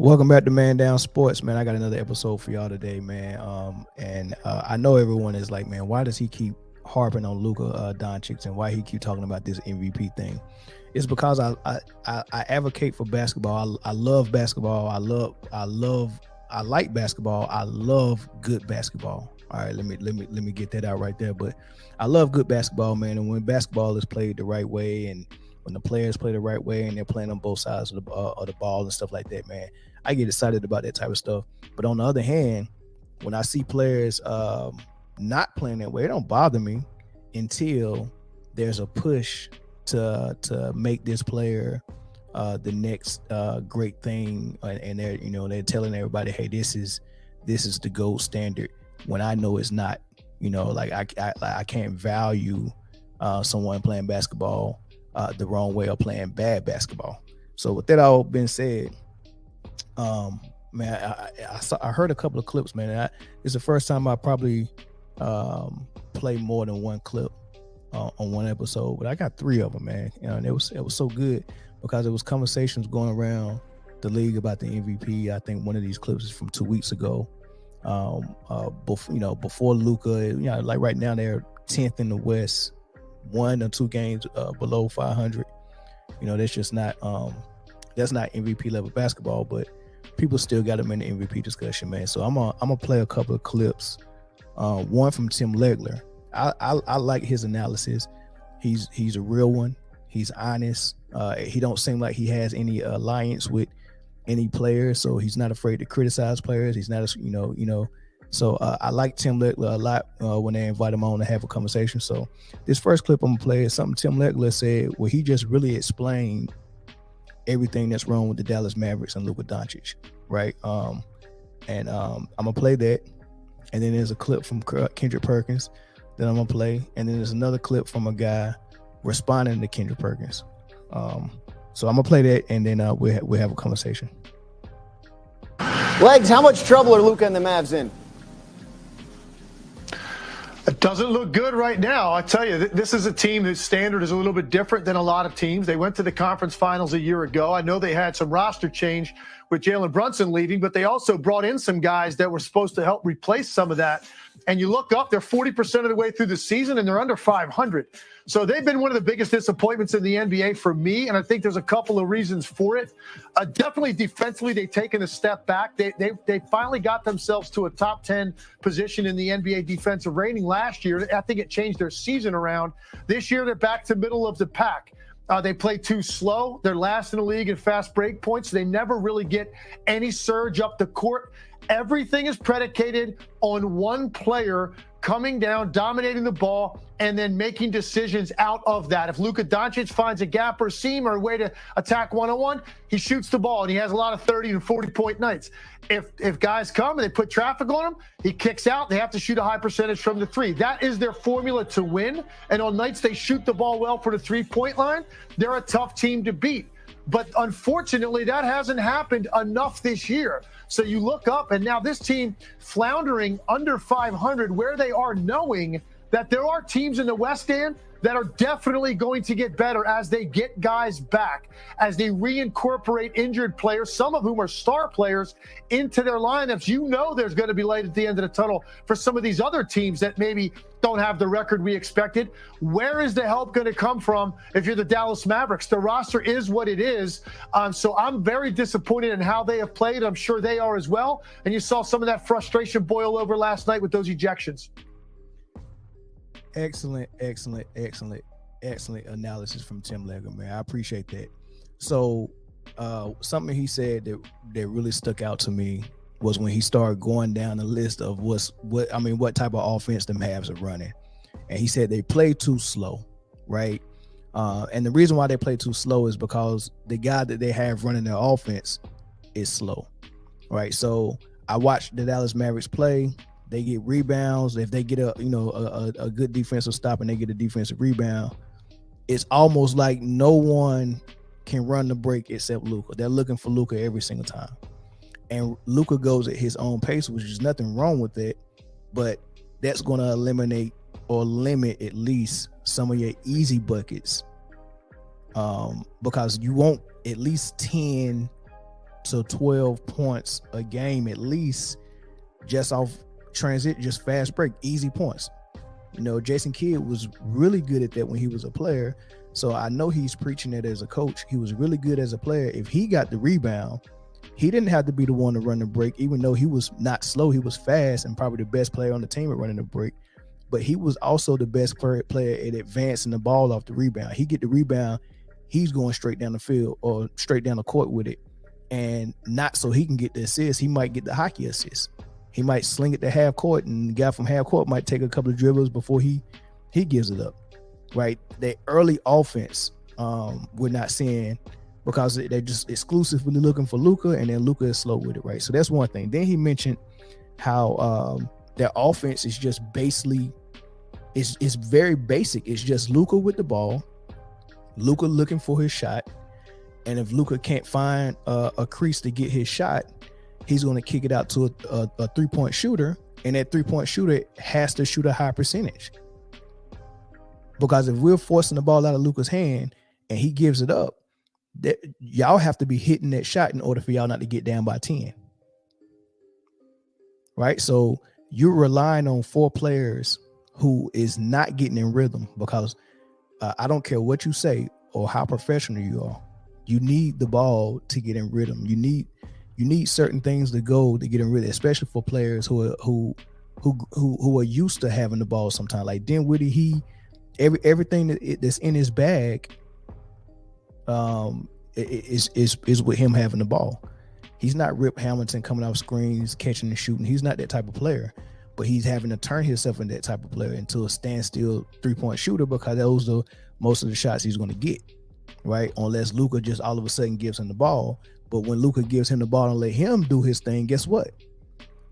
Welcome back to Man Down Sports, man. I got another episode for y'all today, man. I know everyone is like, man, why does he keep harping on Luka Doncic and why he keep talking about this MVP thing? It's because I advocate for basketball. I love basketball. I like basketball. I love good basketball. All right, let me get that out right there. But I love good basketball, man. And when basketball is played the right way, and when the players play the right way, and they're playing on both sides of the ball and stuff like that, man, I get excited about that type of stuff. But on the other hand, when I see players not playing that way, it don't bother me until there's a push to make this player the next great thing, and they're telling everybody, hey, this is the gold standard, when I know it's not. Like I can't value someone playing basketball the wrong way or playing bad basketball. So with that all being said, man, I heard a couple of clips, man. It's the first time I probably play more than one clip on one episode, but I got three of them, man. And it was so good because it was conversations going around the league about the MVP. I think one of these clips is from 2 weeks ago. Before Luka, like right now they're 10th in the West, 1 or 2 games below 500. That's just not that's not MVP level basketball, but people still got him in the MVP discussion, man. So I'm gonna play a couple of clips. One from Tim Legler. I like his analysis. He's a real one. He's honest. He don't seem like he has any alliance with any players, so he's not afraid to criticize players. He's not, So I like Tim Legler a lot when they invite him on to have a conversation. So this first clip I'm gonna play is something Tim Legler said, where he just really explained everything that's wrong with the Dallas Mavericks and Luka Doncic, right? I'm gonna play that, and then there's a clip from Kendrick Perkins that I'm gonna play, and then there's another clip from a guy responding to Kendrick Perkins. So I'm gonna play that, and then we'll have a conversation. Legs, how much trouble are Luka and the Mavs in? It doesn't look good right now. I tell you, this is a team whose standard is a little bit different than a lot of teams. They went to the conference finals a year ago. I know they had some roster change with Jalen Brunson leaving, but they also brought in some guys that were supposed to help replace some of that. And you look up, they're 40% of the way through the season, and they're under 500. So they've been one of the biggest disappointments in the NBA for me, and I think there's a couple of reasons for it. Definitely defensively, they've taken a step back. They finally got themselves to a top 10 position in the NBA defensive rating last year. I think it changed their season around. This year, they're back to middle of the pack. They play too slow. They're last in the league in fast break points. They never really get any surge up the court. Everything is predicated on one player coming down, dominating the ball, and then making decisions out of that. If Luka Doncic finds a gap or seam or a way to attack one-on-one, he shoots the ball, and he has a lot of 30 and 40-point nights. If guys come and they put traffic on him, he kicks out. They have to shoot a high percentage from the three. That is their formula to win. And on nights they shoot the ball well for the three-point line, they're a tough team to beat. But unfortunately, that hasn't happened enough this year. So you look up, and now this team floundering under 500, where they are, knowing that there are teams in the West End that are definitely going to get better as they get guys back, as they reincorporate injured players, some of whom are star players, into their lineups. You know there's going to be light at the end of the tunnel for some of these other teams that maybe don't have the record we expected. Where is the help going to come from if you're the Dallas Mavericks? The roster is what it is. So I'm very disappointed in how they have played. I'm sure they are as well. And you saw some of that frustration boil over last night with those ejections. Excellent analysis from Tim Legler, man. I appreciate that. So something he said that really stuck out to me was when he started going down the list of what type of offense the Mavs are running. And he said they play too slow, right? And the reason why they play too slow is because the guy that they have running their offense is slow, right? So I watched the Dallas Mavericks play. They get rebounds. If they get a good defensive stop and they get a defensive rebound, it's almost like no one can run the break except Luka. They're looking for Luka every single time. And Luka goes at his own pace, which is nothing wrong with it, but that's going to eliminate or limit at least some of your easy buckets, because you want at least 10 to 12 points a game at least, just off transit, just fast break, easy points. Jason Kidd was really good at that when he was a player. So I know he's preaching it as a coach. He was really good as a player. If he got the rebound, he didn't have to be the one to run the break, even though he was not slow. He was fast and probably the best player on the team at running the break. But he was also the best player at advancing the ball off the rebound. He get the rebound, he's going straight down the field or straight down the court with it. And not so he can get the assist. He might get the hockey assist. He might sling it to half court, and the guy from half court might take a couple of dribbles before he gives it up. Right? That early offense, we're not seeing, because they're just exclusively looking for Luka, and then Luka is slow with it, right? So that's one thing. Then he mentioned how their offense is just basically, it's very basic. It's just Luka with the ball, Luka looking for his shot, and if Luka can't find a crease to get his shot, he's going to kick it out to a three-point shooter, and that three-point shooter has to shoot a high percentage. Because if we're forcing the ball out of Luka's hand and he gives it up, y'all have to be hitting that shot in order for y'all not to get down by 10. Right? So you're relying on 4 players who is not getting in rhythm, because I don't care what you say or how professional you are. You need the ball to get in rhythm. You need certain things to go to get in rhythm, especially for players who are used to having the ball sometimes. Like Dinwiddie, everything that's in his bag is with him having the ball. He's not Rip Hamilton coming off screens, catching and shooting. He's not that type of player, but he's having to turn himself into that type of player, into a standstill three-point shooter, because those are most of the shots he's going to get, right? Unless Luka just all of a sudden gives him the ball. But when Luka gives him the ball and let him do his thing, guess what?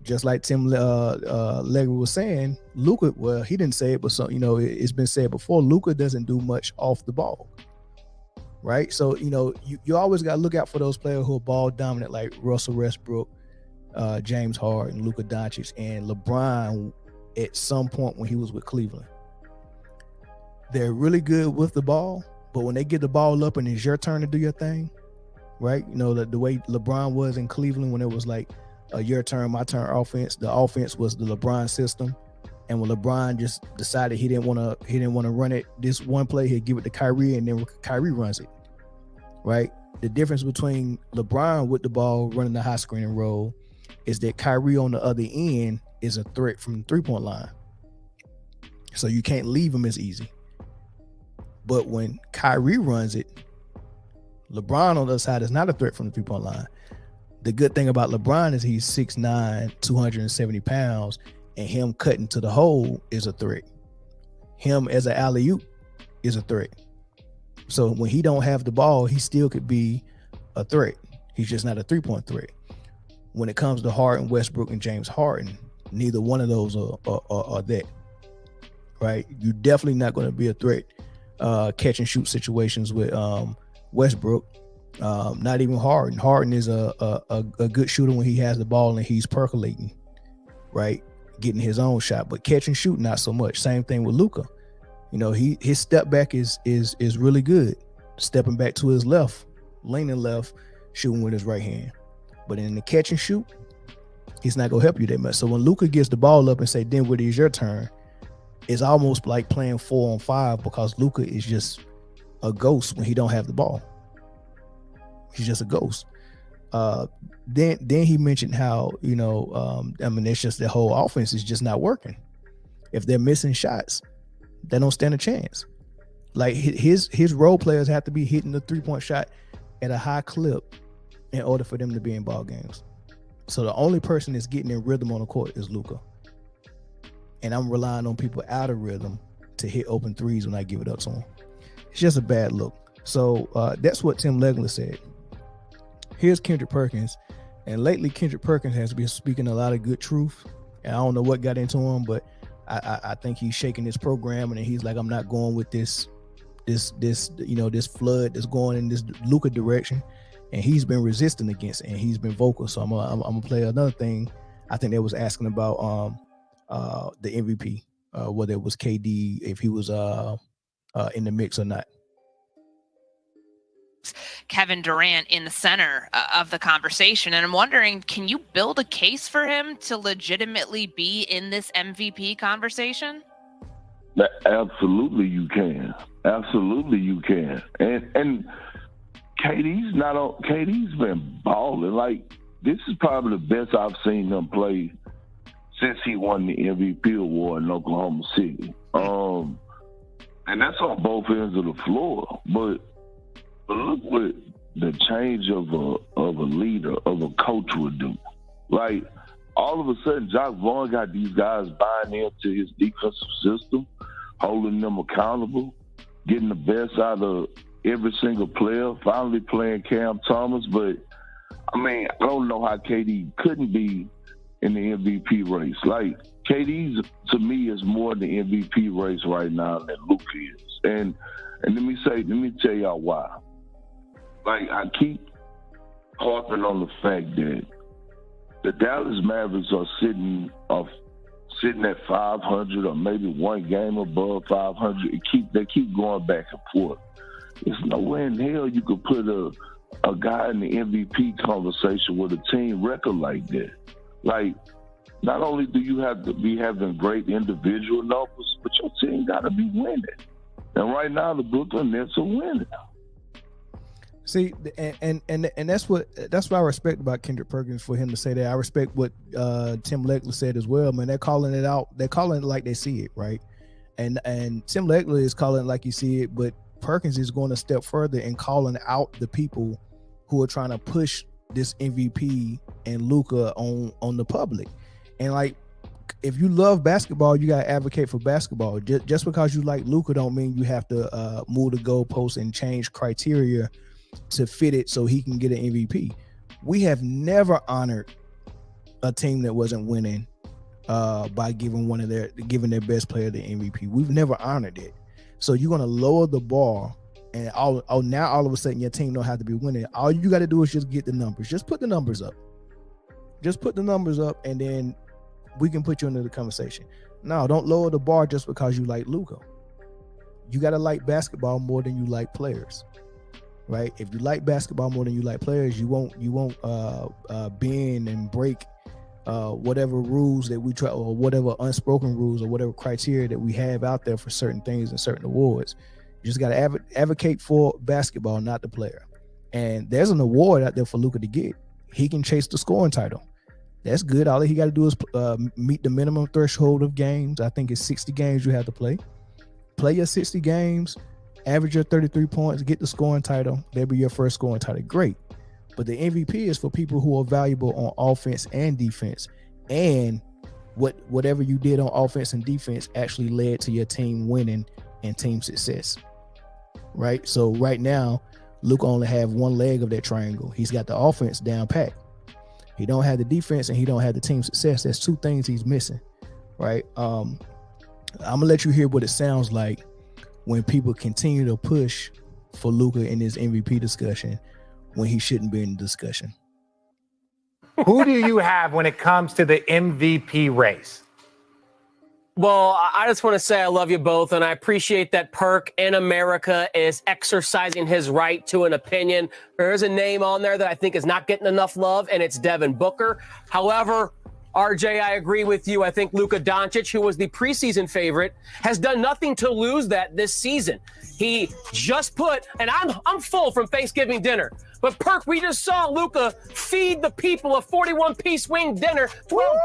Just like Tim Legler was saying, Luka, well, he didn't say it, but it's been said before, Luka doesn't do much off the ball, right? So, you always got to look out for those players who are ball dominant, like Russell Westbrook, James Harden, Luka Doncic, and LeBron at some point when he was with Cleveland. They're really good with the ball, but when they get the ball up and it's your turn to do your thing, right? The way LeBron was in Cleveland, when it was like your turn, my turn offense. The offense was the LeBron system, and when LeBron just decided he didn't want to run it this one play, he'd give it to Kyrie, and then Kyrie runs it, right? The difference between LeBron with the ball running the high screen and roll is that Kyrie on the other end is a threat from the three-point line, so you can't leave him as easy. But when Kyrie runs it, LeBron on the other side is not a threat from the three-point line. The good thing about LeBron is he's 6'9", 270 pounds, and him cutting to the hole is a threat. Him as an alley-oop is a threat. So when he don't have the ball, he still could be a threat. He's just not a three-point threat. When it comes to Harden, Westbrook, and James Harden, neither one of those are that, right? You're definitely not going to be a threat catch and shoot situations with Westbrook. Not even Harden. Harden is a good shooter when he has the ball and he's percolating, right? Getting his own shot, but catch and shoot, not so much. Same thing with Luka. His step back is really good. Stepping back to his left, leaning left, shooting with his right hand. But in the catch and shoot, he's not gonna help you that much. So when Luka gets the ball up and say, Dinwiddie, it's your turn, it's almost like playing 4-on-5, because Luka is just a ghost when he don't have the ball. He's just a ghost. Then he mentioned how, it's just the whole offense is just not working. If they're missing shots, they don't stand a chance. Like his role players have to be hitting the three-point shot at a high clip in order for them to be in ball games. So the only person that's getting in rhythm on the court is Luka. And I'm relying on people out of rhythm to hit open threes when I give it up to them. It's just a bad look. So that's what Tim Legler said. Here's Kendrick Perkins. And lately, Kendrick Perkins has been speaking a lot of good truth. And I don't know what got into him, but I think he's shaking this program, and he's like, I'm not going with this flood that's going in this Luka direction. And he's been resisting against it, and he's been vocal. So I'm gonna play another thing. I think they was asking about the MVP, whether it was KD, if he was in the mix or not. Kevin Durant in the center of the conversation. And I'm wondering, can you build a case for him to legitimately be in this MVP conversation? Absolutely you can. Absolutely you can. And KD's been balling. Like, this is probably the best I've seen him play since he won the MVP award in Oklahoma City. And that's on both ends of the floor. But look what the change of a leader, of a coach would do. Like, all of a sudden, Jock Vaughn got these guys buying into his defensive system, holding them accountable, getting the best out of every single player, finally playing Cam Thomas. But, I mean, I don't know how KD couldn't be in the MVP race. Like, KD, to me, is more in the MVP race right now than Luka is. And let me tell y'all why. Like, I keep harping on the fact that the Dallas Mavericks are sitting at 500 or maybe one game above 500. They keep going back and forth. There's no way in hell you could put a guy in the MVP conversation with a team record like that. Like, not only do you have to be having great individual numbers, but your team got to be winning. And right now, the Brooklyn Nets are winning. See, and that's what I respect about Kendrick Perkins, for him to say that. I respect what Tim Legler said as well, man. They're calling it out. They're calling it like they see it, right? And Tim Legler is calling it like you see it, but Perkins is going a step further and calling out the people who are trying to push this MVP and Luka on the public. And like, if you love basketball, you gotta advocate for basketball. Just because you like Luka don't mean you have to move the goalposts and change criteria to fit it so he can get an MVP. We have never honored a team that wasn't winning by giving their best player the MVP. We've never honored it. So you're gonna lower the bar, and now all of a sudden your team don't have to be winning. All you got to do is just get the numbers. Just put the numbers up. Just put the numbers up, and then we can put you into the conversation. No, don't lower the bar just because you like Luka. You got to like basketball more than you like players, right? If you like basketball more than you like players, you won't bend and break whatever rules that we try, or whatever unspoken rules or whatever criteria that we have out there for certain things and certain awards. You just got to advocate for basketball, not the player. And there's an award out there for Luka to get. He can chase the scoring title. That's good. All he got to do is meet the minimum threshold of games. I think it's 60 games you have to play. Play your 60 games, average your 33 points, get the scoring title. That'll be your first scoring title. Great. But the MVP is for people who are valuable on offense and defense. And whatever you did on offense and defense actually led to your team winning and team success. Right? So right now, Luka only have one leg of that triangle. He's got the offense down pat. He don't have the defense and he don't have the team success. That's two things he's missing, right? I'm gonna let you hear what it sounds like when people continue to push for Luka in this MVP discussion when he shouldn't be in the discussion. Who do you have when it comes to the MVP race? Well, I just want to say I love you both, and I appreciate that Perk in America is exercising his right to an opinion. There is a name on there that I think is not getting enough love, and it's Devin Booker. However, RJ, I agree with you. I think Luka Doncic, who was the preseason favorite, has done nothing to lose that this season. He just put, and I'm full from Thanksgiving dinner, but Perk, we just saw Luka feed the people a 41-piece wing dinner, 12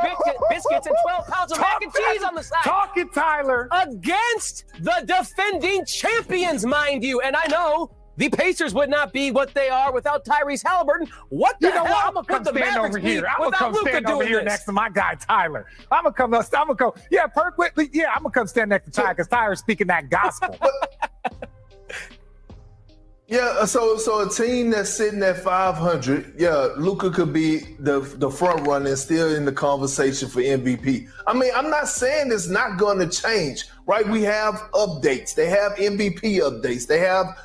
biscuits and 12 pounds of mac and cheese on the side. Talk it, Tyler. Against the defending champions, mind you. And I know the Pacers would not be what they are without Tyrese Halliburton. What the hell? I'm gonna come stand over here. I'm gonna come stand over here next to my guy Tyler. I'm gonna come. Yeah, Perk. Yeah, I'm gonna come stand next to Tyler because Tyler's speaking that gospel. Yeah, so a team that's sitting at 500, yeah, Luka could be the front runner and still in the conversation for MVP. I mean, I'm not saying it's not going to change, right? We have updates. They have MVP updates. They have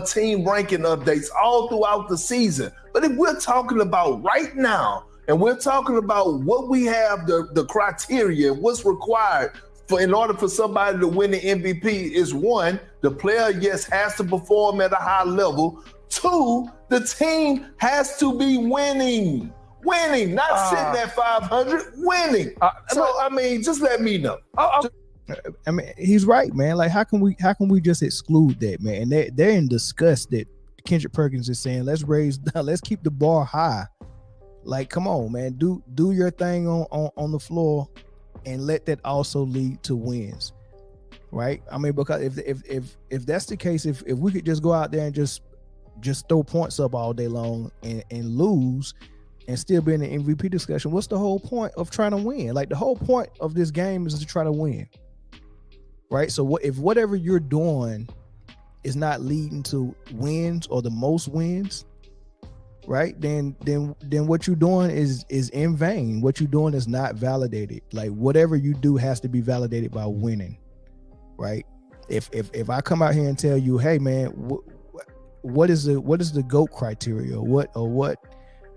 team ranking updates all throughout the season. But if we're talking about right now, and we're talking about what we have, the criteria, what's required in order for somebody to win the MVP is, one, the player, yes, has to perform at a high level. Two, the team has to be winning, not sitting at 500, winning. I mean, just let me know. I mean, he's right, man. Like, how can we just exclude that, man? And they're in disgust that Kendrick Perkins is saying, let's keep the bar high. Like, come on, man, do your thing on the floor, and let that also lead to wins, right? I mean, because if that's the case, if we could just go out there and just throw points up all day long and lose and still be in the MVP discussion, what's the whole point of trying to win? Like, the whole point of this game is to try to win, right? So if whatever you're doing is not leading to wins or the most wins, right, then what you're doing is in vain. What you're doing is not validated. Like, whatever you do has to be validated by winning, right? If I come out here and tell you, hey man, what is the GOAT criteria?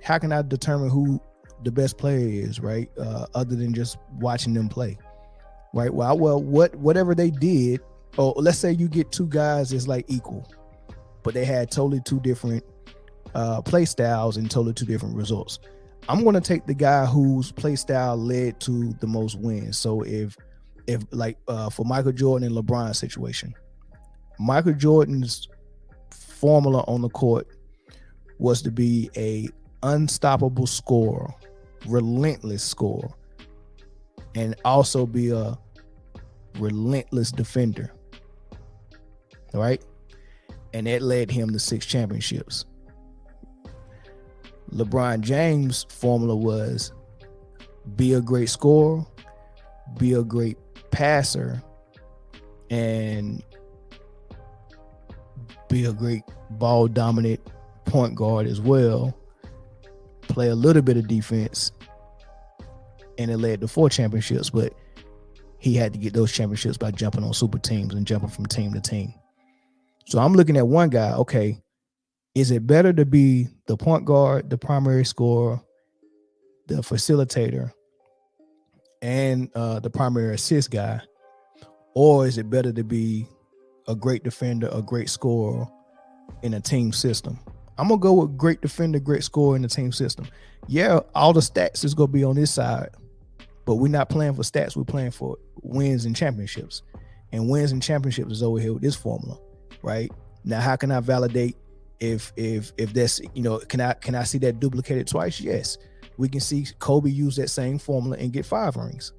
How can I determine who the best player is, right? Other than just watching them play, right? Well, whatever they did, or let's say you get two guys that's like equal, but they had totally two different play styles and totally two different results. I'm going to take the guy whose play style led to the most wins. So if like for Michael Jordan and LeBron situation, Michael Jordan's formula on the court was to be a unstoppable scorer, relentless scorer, and also be a relentless defender, right? And that led him to 6 championships. LeBron James' formula was be a great scorer, be a great passer, and be a great ball dominant point guard as well, play a little bit of defense, and it led to 4 championships. But he had to get those championships by jumping on super teams and jumping from team to team. So I'm looking at one guy, okay, is it better to be the point guard, the primary scorer, the facilitator, and the primary assist guy? Or is it better to be a great defender, a great scorer in a team system? I'm going to go with great defender, great scorer in a team system. Yeah, all the stats is going to be on this side, but we're not playing for stats. We're playing for wins and championships. And wins and championships is over here with this formula, right? Now, how can I validate if that's, can I see that duplicated twice? Yes. We can see Kobe use that same formula and get 5 rings.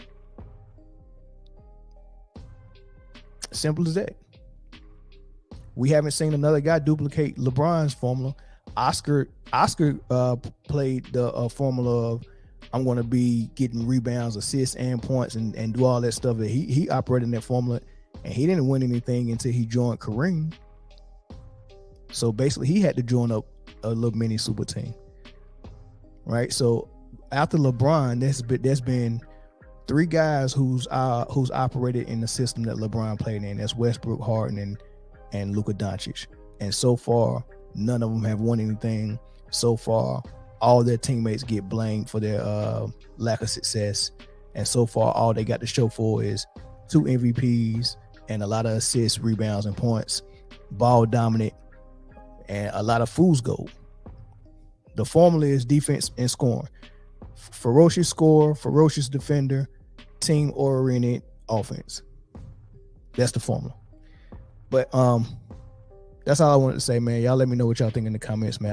Simple as that. We haven't seen another guy duplicate LeBron's formula. Oscar played the formula of, I'm going to be getting rebounds, assists, and points, and do all that stuff. That he operated in that formula, and he didn't win anything until he joined Kareem. So basically, he had to join up a little mini super team, right? So after LeBron, there's been 3 guys who's operated in the system that LeBron played in. That's Westbrook, Harden, and Luka Doncic. And so far, none of them have won anything. So far, all their teammates get blamed for their lack of success. And so far, all they got to show for is 2 MVPs and a lot of assists, rebounds, and points, ball dominant, and a lot of fool's gold. The formula is defense and scoring. Ferocious scorer, ferocious defender, team-oriented offense. That's the formula. But that's all I wanted to say, man. Y'all let me know what y'all think in the comments, man.